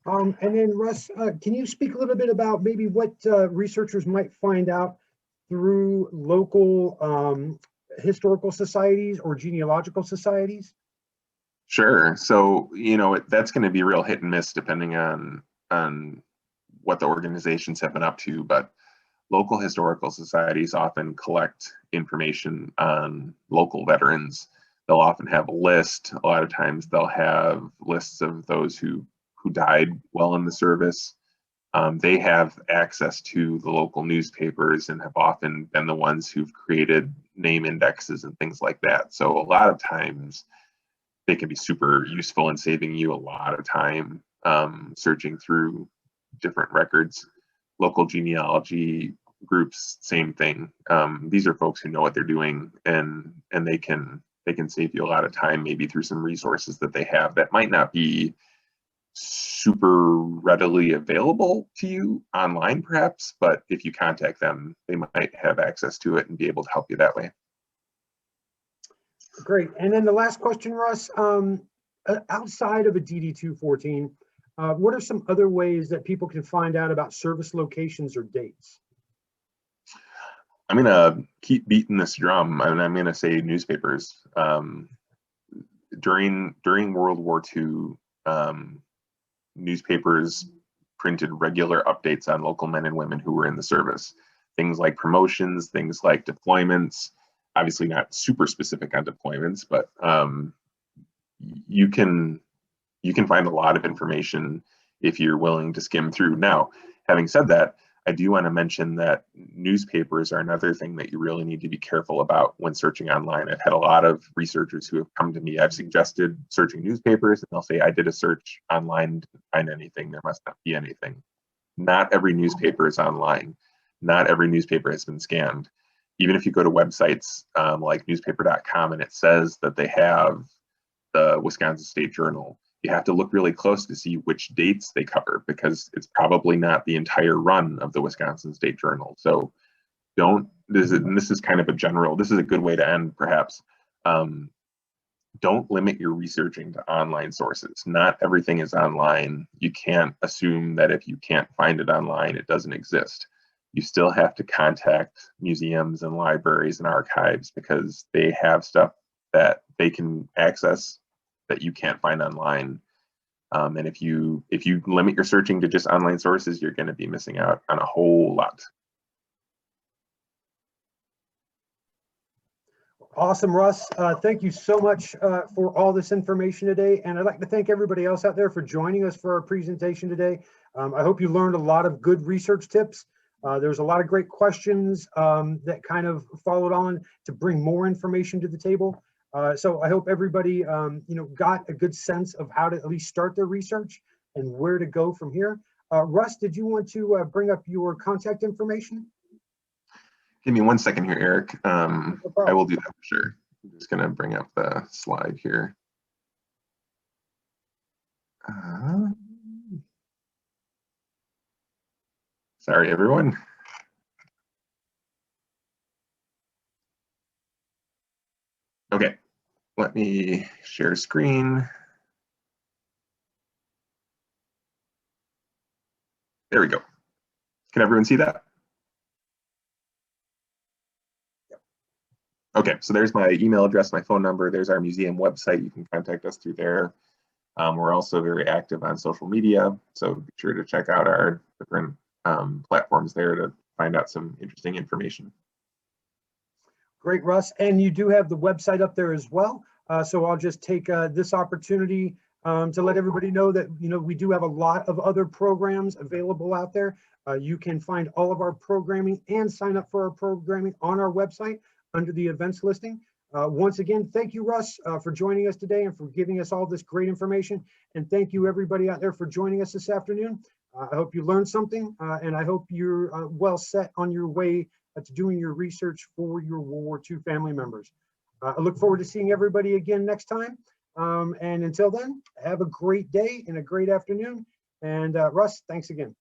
And then Russ, can you speak a little bit about maybe what researchers might find out through local historical societies or genealogical societies? Sure. So, that's going to be real hit and miss depending on what the organizations have been up to, but local historical societies often collect information on local veterans. They'll often have a list. A lot of times they'll have lists of those who died while in the service. They have access to the local newspapers and have often been the ones who've created name indexes and things like that. So a lot of times they can be super useful in saving you a lot of time searching through different records. Local genealogy groups, same thing. These are folks who know what they're doing, and they can save you a lot of time, maybe through some resources that they have that might not be super readily available to you online, perhaps, but if you contact them, they might have access to it and be able to help you that way. Great. And then the last question, Russ, outside of a DD-214, what are some other ways that people can find out about service locations or dates? I'm going to keep beating this drum, and I'm going to say newspapers. During World War II, newspapers printed regular updates on local men and women who were in the service. Things like promotions, things like deployments, obviously not super specific on deployments, but you can find a lot of information if you're willing to skim through. Now, having said that, I do want to mention that newspapers are another thing that you really need to be careful about when searching online. I've had a lot of researchers who have come to me. I've suggested searching newspapers, and they'll say, I did a search online, didn't find anything. There must not be anything. Not every newspaper is online. Not every newspaper has been scanned. Even if you go to websites like newspaper.com and it says that they have the Wisconsin State Journal, you have to look really close to see which dates they cover, because it's probably not the entire run of the Wisconsin State Journal. So this is kind of a general, this is a good way to end perhaps. Don't limit your researching to online sources. Not everything is online. You can't assume that if you can't find it online, it doesn't exist. You still have to contact museums and libraries and archives, because they have stuff that they can access that you can't find online. And if you limit your searching to just online sources, you're going to be missing out on a whole lot. Awesome, Russ. Thank you so much for all this information today. And I'd like to thank everybody else out there for joining us for our presentation today. I hope you learned a lot of good research tips. There's a lot of great questions that kind of followed on to bring more information to the table. So I hope everybody, got a good sense of how to at least start their research and where to go from here. Russ, did you want to bring up your contact information? Give me 1 second here, Eric. No I will do that for sure. I'm just going to bring up the slide here. Sorry, everyone. Okay, let me share screen. There we go. Can everyone see that? Okay, so there's my email address, my phone number. There's our museum website. You can contact us through there. We're also very active on social media, so be sure to check out our different platforms there to find out some interesting information. Great, Russ. And you do have the website up there as well. So I'll just take this opportunity to let everybody know that, we do have a lot of other programs available out there. You can find all of our programming and sign up for our programming on our website under the events listing. Once again, thank you, Russ, for joining us today and for giving us all this great information. And thank you, everybody out there, for joining us this afternoon. I hope you learned something, and I hope you're well set on your way to doing your research for your World War II family members. I look forward to seeing everybody again next time. And until then, have a great day and a great afternoon. And Russ, thanks again.